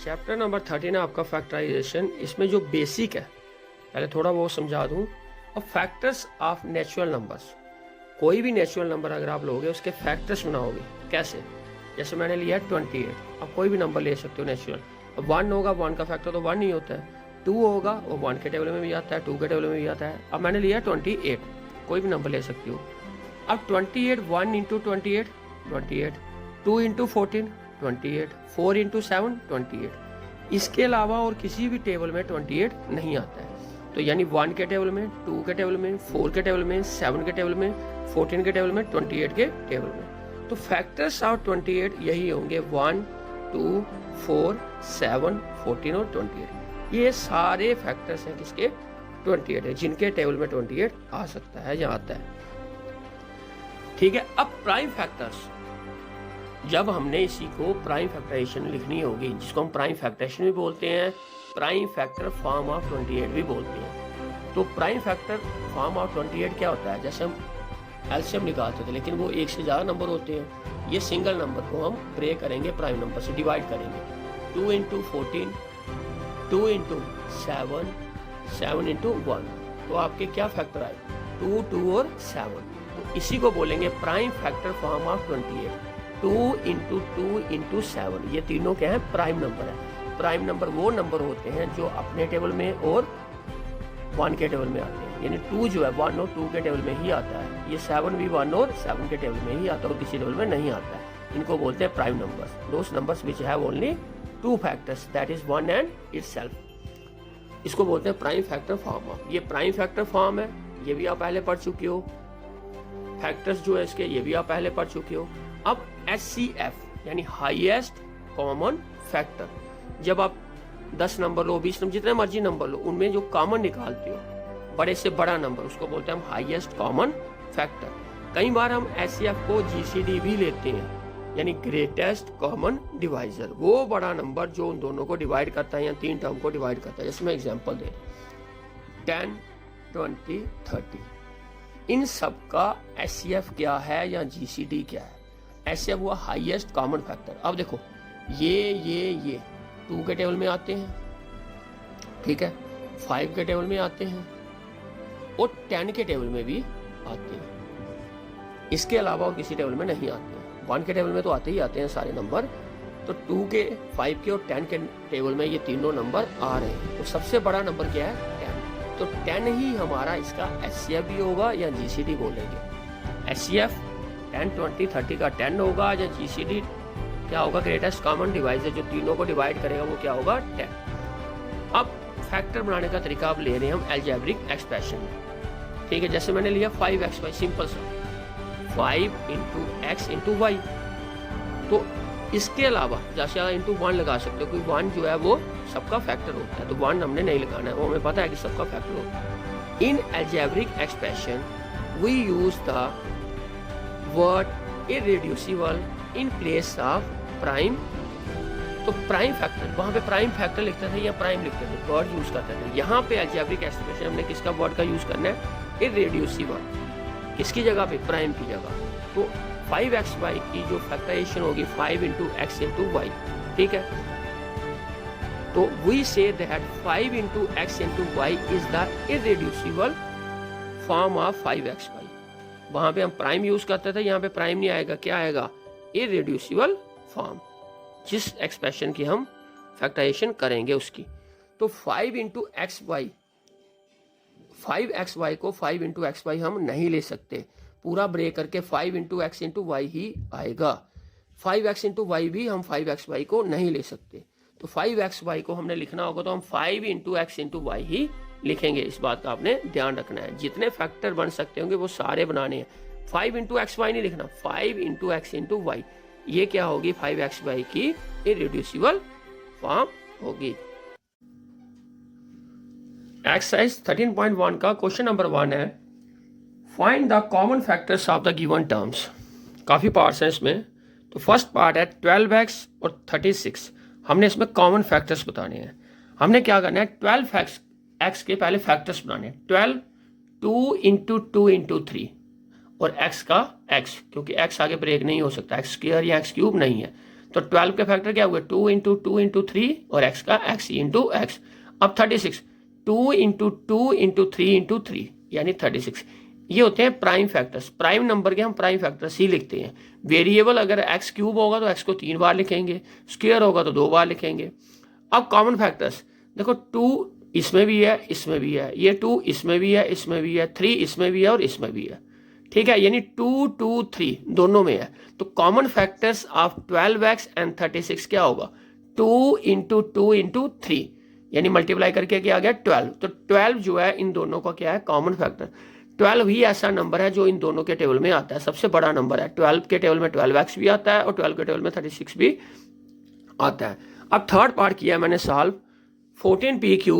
Chapter number 13 है आपका factorisation. इसमें जो बेसिक है पहले थोड़ा वो समझा दूं। और फैक्टर्स ऑफ नेचुरल नंबर्स, कोई भी नेचुरल नंबर अगर आप लोगे उसके फैक्टर्स बनाओगे कैसे। जैसे मैंने लिया 28, आप कोई भी नंबर ले सकते हो नेचुरल। अब 1 होगा, 1 का फैक्टर तो 1 नहीं होता है। 2 होगा, वो 1 के टेबल में भी आता है, 2 के टेबल में भी आता है। अब मैंने लिया 28, कोई भी नंबर ले सकती हो। अब 28, 1 इंटू 28, 28, 2 इंटू 14, 28, 4 इंटू 7, 28। इसके अलावा और किसी भी टेबल में 28 नहीं आता है। तो यानी 1 के टेबल में, 2 के टेबल में, 4 के टेबल में, 7 के टेबल में, 14 के टेबल में, 28 के टेबल में। तो फैक्टर्स ऑफ 28 यही होंगे 1, 2, 4, 7, 14 और 28। ये सारे फैक्टर्स हैं किसके, 28 है, जिनके टेबल में 28 आ सकता है या आता है। ठीक है। अब प्राइम फैक्टर्स, जब हमने इसी को प्राइम फैक्टराइजेशन लिखनी होगी, जिसको हम प्राइम फैक्टराइजेशन भी बोलते हैं, प्राइम फैक्टर फॉर्म ऑफ 28 भी बोलते हैं। तो प्राइम फैक्टर फॉर्म ऑफ 28 क्या होता है, जैसे हम एलसीएम निकालते थे, लेकिन वो एक से ज़्यादा नंबर होते हैं। ये सिंगल नंबर को हम ब्रेक करेंगे, प्राइम नंबर से डिवाइड करेंगे। 2 इंटू 14, 2 इंटू 7, 7 इंटू 1, तो आपके क्या फैक्टर आए, 2, 2 और 7। तो इसी को बोलेंगे prime factor form of 28। 2 into 2 into 7, ये तीनों क्या है, प्राइम नंबर है। प्राइम नंबर वो नंबर होते हैं जो अपने टेबल में और 1 के टेबल में आते हैं। यानी 2 जो है 1 और 2 के टेबल में ही आता है। ये 7 भी 1 और 7 के टेबल में ही आता है और किसी टेबल में नहीं आता है। इनको बोलते हैं prime numbers. Those numbers which have only 2 factors, that is 1 and itself. इसको बोलते हैं प्राइम फैक्टर फॉर्म ऑफ। ये प्राइम फैक्टर फॉर्म है, ये भी आप पहले पढ़ चुके हो। फैक्टर्स जो है इसके, ये भी आप पहले पढ़ चुके हो। अब HCF यानी हाईएस्ट कॉमन फैक्टर, जब आप 10 नंबर लो, 20 नंबर, जितने मर्जी नंबर लो, उनमें जो कॉमन निकालते हो, बड़े से बड़ा नंबर, उसको बोलते हैं हम हाईएस्ट कॉमन फैक्टर। कई बार हम HCF को GCD भी लेते हैं, यानी ग्रेटेस्ट कॉमन डिवाइजर, वो बड़ा नंबर जो उन दोनों को डिवाइड करता है या 3 टर्म को डिवाइड करता है। जैसे मैं एग्जांपल दे, 10, 20, 30, इन सब का HCF क्या है या GCD क्या है। HCF हुआ हाईएस्ट कॉमन फैक्टर। अब देखो ये 2 के टेबल में आते हैं, ठीक है, 5 के टेबल में आते हैं और 10 के टेबल में भी आते हैं। इसके अलावा और किसी टेबल में नहीं आते हैं। 1 के टेबल में तो आते ही आते हैं सारे नंबर। तो 2 के, 5 के और 10 के टेबल में ये तीनों नंबर आ रहे हैं। तो सबसे बड़ा नंबर क्या है, 10। तो 10 ही हमारा इसका HCF भी होगा या GCD बोलेंगे। HCF 10, 20, 30 का 10 होगा या GCD क्या होगा, ग्रेटेस्ट कॉमन डिवाइजर, जो तीनों को डिवाइड करेगा वो क्या होगा, 10। अब फैक्टर बनाने का तरीका आप ले रहे हैं हम अलजेब्रिक एक्सप्रेशन में। ठीक है, जैसे मैंने लिया 5xy, सिंपल सा 5 इंटू एक्स इंटू वाई। तो इसके अलावा जैसे इंटू 1 लगा सकते हो, कोई 1 जो है वो सबका फैक्टर होता है, तो 1 हमने नहीं लगाना है, वो हमें पता है कि सबका फैक्टर होता है। In algebraic expression we use the word irreducible in place of prime. तो प्राइम फैक्टर, वहां पे प्राइम फैक्टर लिखते थे या प्राइम लिखते थे, वर्ड यूज करते थे। यहाँ पे अलजेब्रिक एक्सप्रेशन हमने किसका वर्ड का यूज करना है, इररेड्यूसिबल। किसकी जगह पे, प्राइम की जगह। तो 5xy की जो फैक्टराइजेशन होगी 5 इंटू एक्स इंटू वाई। ठीक है, तो we say that 5 into x into y is the irreducible form of 5xy। वहां पे हम प्राइम यूज करते थे, यहाँ पे प्राइम नहीं आएगा, क्या आएगा, इररेड्यूसिबल फॉर्म, जिस एक्सप्रेशन की हम फैक्टराइजेशन करेंगे उसकी। तो 5 इंटू एक्स वाई, 5xy को 5 इंटू एक्स वाई हम नहीं ले सकते, पूरा ब्रेक करके 5 into x into why he आएगा। 5x इंटू वाई भी हम 5xy को नहीं ले सकते। तो 5xy को हमने लिखना होगा तो हम 5 into x into why he लिखेंगे। इस बात का आपने ध्यान रखना है, जितने फैक्टर बन सकते होंगे वो सारे बनाने हैं। 5 इंटू एक्स वाई नहीं लिखना, 5 इंटू एक्स इंटू वाई। ये क्या होगी, 5xy की इररेड्यूसिबल फॉर्म होगी। एक्सरसाइज 13.1 का क्वेश्चन नंबर 1 है, find the common factors of the given terms. काफ़ी पार्ट्स हैं इसमें। तो फर्स्ट पार्ट है 12x और 36। हमने इसमें कॉमन फैक्टर्स बताने हैं। हमने क्या करना है, 12x के पहले फैक्टर्स बनाने हैं। 12, 2 इंटू 2 इंटू 3 और x का x, क्योंकि x आगे ब्रेक नहीं हो सकता, x स्क्वायर या x क्यूब नहीं है। तो 12 के फैक्टर क्या हुए 2 इंटू 2 इंटू 3 और x का x इंटू एक्स। अब 36 2 इंटू 2 इंटू 3 इंटू 3 यानी 36। ये होते हैं प्राइम फैक्टर्स। प्राइम नंबर के हम प्राइम फैक्टर्स ही लिखते हैं। वेरिएबल अगर x क्यूब होगा तो x को 3 बार लिखेंगे, स्क्वायर होगा तो 2 बार लिखेंगे। अब कॉमन फैक्टर्स देखो 2 इसमें भी है, इसमें भी है, ये 2 इसमें भी है, इसमें भी है, 3 इसमें भी है और इसमें भी है, ठीक है, यानी 2 2 3 दोनों में है। तो common factors of 12x and 36 क्या होगा 2 इंटू 2 इंटू 3 यानी मल्टीप्लाई करके क्या आ गया 12। तो 12 जो है इन दोनों का क्या है कॉमन फैक्टर। 12 ही ऐसा नंबर है जो इन दोनों के टेबल में आता है, सबसे बड़ा नंबर है। 12 के टेबल में 12x भी आता है और 12 के टेबल में 36 भी आता है। अब थर्ड पार्ट किया मैंने सॉल्व 14pq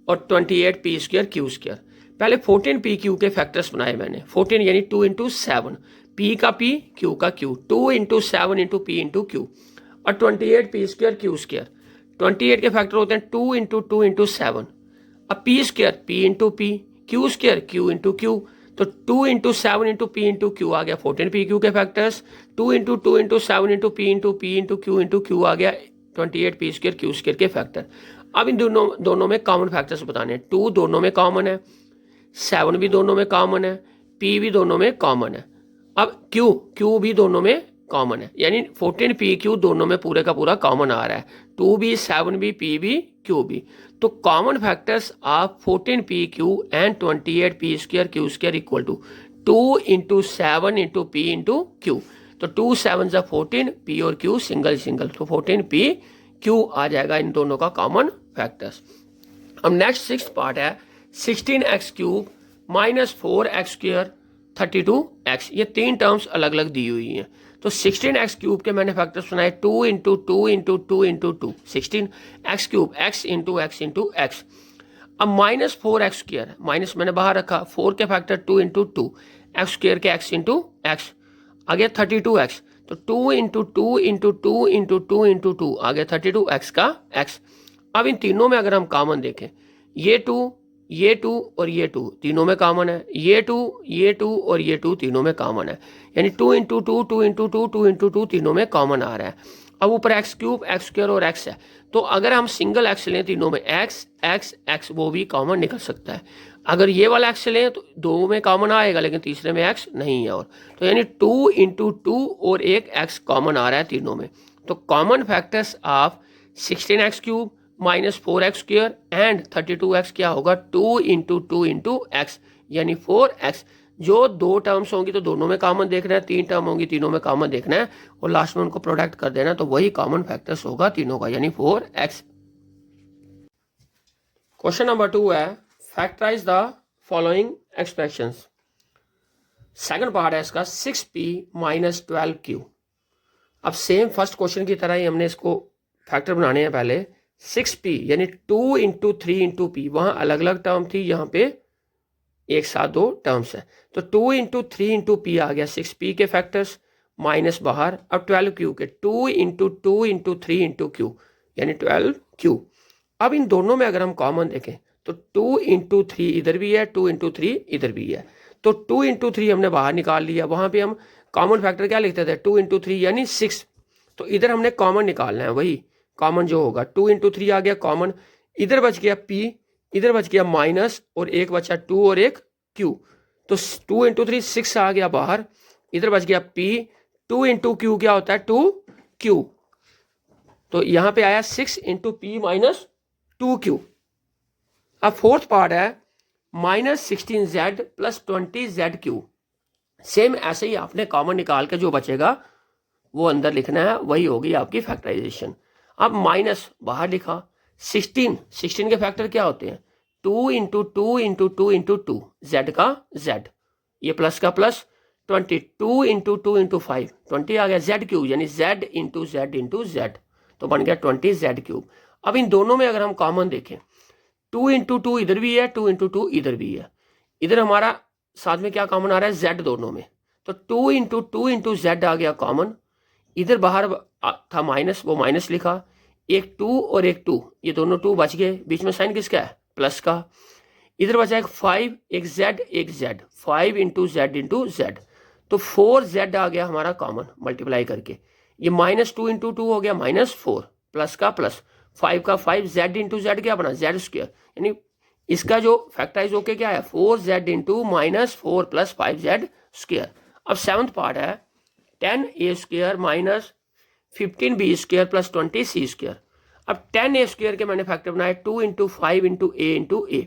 और 28p² q²। पहले 14pq के फैक्टर्स बनाए मैंने। 14 यानी 2 इंटू 7, p का p, q का q, 2 into 7 into p into q और 28p² q²। 28 के फैक्टर होते हैं 2 इंटू 2 इंटू 7। अब p² p into p, q² q into q। तो 2 into 7 into p into q आ गया 14pq के factors. 2 into 2 into 7 into p into q into q आ गया 28p² q² के फैक्टर। अब इन दोनों में कॉमन फैक्टर्स बताने हैं। 2 दोनों में कॉमन है, 7 भी दोनों में कॉमन है, p भी दोनों में कॉमन है। अब q भी दोनों में कॉमन है, यानी 14pq दोनों में पूरे का पूरा कॉमन आ रहा है। 2 भी, 7 भी, p भी, q भी। तो common factors of 14pq and 28p² q² equal to 2 into 7 into p into q। तो 2 7 जा 14, p और q सिंगल सिंगल, तो 14pq आ जाएगा इन दोनों का कॉमन फैक्टर्स। अब नेक्स्ट 6th पार्ट है 16x³ माइनस 4x² 32x। ये 3 टर्म्स अलग अलग दी हुई हैं। तो 16x³ के मैंने फैक्टर्स बनाए 2 into 2 into 2 into 2 16x³ x into x into x। अब माइनस 4x², माइनस मैंने बाहर रखा, 4 के फैक्टर 2 इंटू 2, x² के x इंटू x आ गया 32x। तो 2 इंटू 2 इंटू 2 इंटू 2 इंटू 2 आ गया 32x का x। अब इन तीनों में अगर हम कॉमन देखें, ये 2 और ये 2 तीनों में कॉमन है, ये 2 और ये 2 तीनों में कॉमन है, यानी 2 इंटू 2 2 इंटू 2 2 इंटू 2 तीनों में कॉमन आ रहा है। अब ऊपर x³ x² और x है, तो अगर हम सिंगल x लें तीनों में x वो भी कॉमन निकल सकता है। अगर ये वाला x लें तो 2 में कॉमन आएगा लेकिन तीसरे में x नहीं है। और तो यानी 2 इंटू 2 और एक x कॉमन आ रहा है तीनों में। तो common factors of 16x³ minus 4x² and 32x क्या होगा 2 इंटू 2 इंटू x यानी 4x। जो 2 टर्म्स होंगी तो दोनों में कॉमन देखना है, 3 टर्म होंगी तीनों में कॉमन देखना है और लास्ट में उनको प्रोडक्ट कर देना, तो वही कॉमन फैक्टर्स होगा तीनों का, यानी 4x। क्वेश्चन नंबर 2 है factorise the following expressions. Second part है इसका 6p माइनस 12q। अब सेम फर्स्ट क्वेश्चन की तरह ही हमने इसको फैक्टर बनाने हैं। पहले 6p यानी 2 इंटू 3 इंटू p, वहाँ अलग अलग टर्म थी, यहाँ पे एक साथ 2 टर्म्स है। तो 2 इंटू 3 इंटू p आ गया 6p के फैक्टर्स माइनस बाहर। अब 12q के 2 इंटू 2 इंटू 3 इंटू q यानी 12q। अब इन दोनों में अगर हम कॉमन देखें तो 2 इंटू 3 इधर भी है, 2 इंटू 3 इधर भी है, तो 2 इंटू 3 हमने बाहर निकाल लिया। वहाँ पे हम कॉमन फैक्टर क्या लिखते थे 2 इंटू 3 यानी 6, तो इधर हमने कॉमन निकालना है, वही कॉमन जो होगा 2 इंटू 3 आ गया कॉमन, इधर बच गया p, इधर बच गया माइनस और एक बचा 2 और एक q। तो 2 इंटू 3 6 आ गया बाहर, इधर बच गया p, 2 इंटू q क्या होता है 2q, तो यहाँ पे आया 6 इंटू p माइनस 2q। अब फोर्थ पार्ट है minus 16z plus 20zq। Same ऐसे ही आपने कॉमन निकाल के जो बचेगा वो अंदर लिखना है, वही होगी आपकी फैक्टराइजेशन। अब माइनस बाहर लिखा, 16 के फैक्टर क्या होते हैं 2 इंटू 2 इंटू 2 इंटू 2, z का z, ये प्लस का प्लस, 20 2 इंटू 2 इंटू 5 20 आ गया z³ यानी z into z into z, तो बन गया 20z³। अब इन दोनों में अगर हम कॉमन देखें 2 इंटू 2 इधर भी है, 2 इंटू 2 इधर भी है, इधर हमारा साथ में क्या कॉमन आ रहा है z दोनों में, तो 2 इंटू 2 इंटू z आ गया कॉमन। इधर बाहर था माइनस, वो माइनस लिखा, एक 2 और एक 2, ये दोनों 2 बच गए, बीच में साइन किसका है प्लस का। इधर बचा एक 5, एक z, 5 into z into z, तो 4z आ गया हमारा कॉमन मल्टीप्लाई करके, ये -2 इंटू 2 हो गया -4, प्लस का प्लस, 5 का 5, z इंटू जेड क्या बना z स्क्वायर, यानी इसका जो फैक्टराइज होके क्या है 4z into -4 plus 5z square. अब 7th पार्ट है 10a square minus 15b square plus 20c square. अब 10a स्क्वायर के मैंने फैक्टर बनाए 2 into 5 into a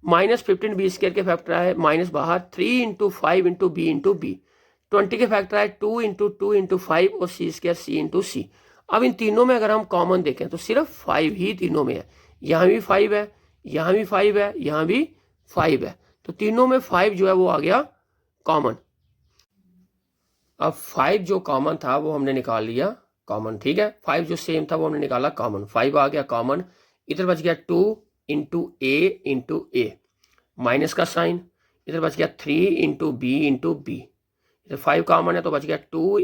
minus 15b square के फैक्टर आए माइनस बाहर 3 इंटू 5 इंटू बी 20 के फैक्टर आए 2 इंटू 2 इंटू 5 और c स्क्वायर c इंटू सी। अब इन तीनों में अगर हम कॉमन देखें तो सिर्फ 5 ही तीनों में है, यहाँ भी 5 है, यहाँ भी 5 है, यहाँ भी 5 है, तो तीनों में 5 जो है वो आ गया कॉमन। अब 5 जो कॉमन था वो हमने निकाल लिया कॉमन, ठीक है, 5 जो सेम था वो हमने निकाला कॉमन, 5 आ गया कॉमन। इधर बच गया 2 इंटू ए माइनस का साइन, इधर बच गया 3 इंटू बी इधर 5 कॉमन है तो बच गया 2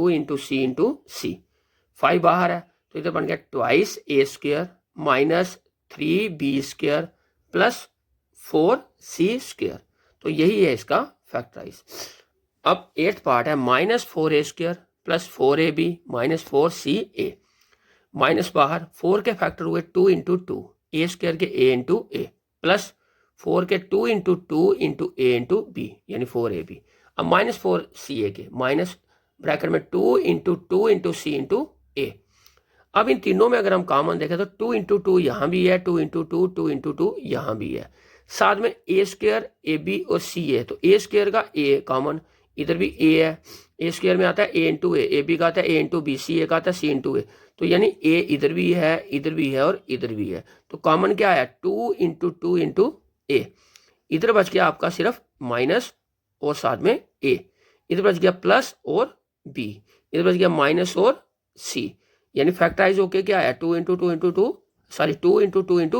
इंटू सी। 5 बाहर है तो इधर बन गया twice a square minus 3b square plus 4c square. तो यही है इसका फैक्टराइज। अब 8th पार्ट है -4a square plus 4ab minus 4ca, minus बाहर 4 के फैक्टर हुए 2 इंटू ए स्क्वायर के a इंटू ए प्लस 4 के 2 इंटू a इंटू बी यानी 4ab। अब -4ca के माइनस ब्रैकेट में 2 इंटू c इंटू ए। अब इन तीनों में अगर हम कॉमन देखें तो 2 इंटू 2 यहाँ भी है, 2 इंटू 2 यहाँ भी है, साथ में a स्क्वायर ए बी और c है तो a स्क्वायर का a कॉमन, इधर भी a है, a स्क्वायर में आता है a इंटू ए बी का आता है a इंटू बी, सी ए का आता है c इंटू ए, तो यानी a इधर भी है और इधर भी है, तो कॉमन क्या आया 2 इंटू ए। इधर बच गया आपका सिर्फ माइनस और साथ में a, इधर बच गया प्लस और b, इधर बच गया माइनस और c, यानी फैक्टराइज होके क्या आया 2 इंटू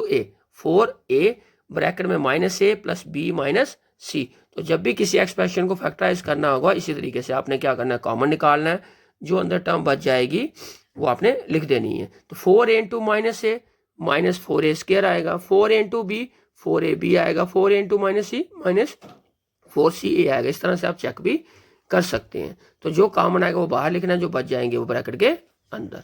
ए 4a ब्रैकेट में -a plus b minus c। तो जब भी किसी एक्सप्रेशन को फैक्टराइज करना होगा इसी तरीके से आपने क्या करना है, कॉमन निकालना है, जो अंदर टर्म बच जाएगी वो आपने लिख देनी है। तो 4a into -a minus 4a square आएगा, 4a इंटू b 4ab आएगा, 4a into -c minus 4ca आएगा। इस तरह से आप चेक भी कर सकते हैं। तो जो कॉमन आएगा वो बाहर लिखना है, जो बच जाएंगे वो ब्रैकेट के अंदर।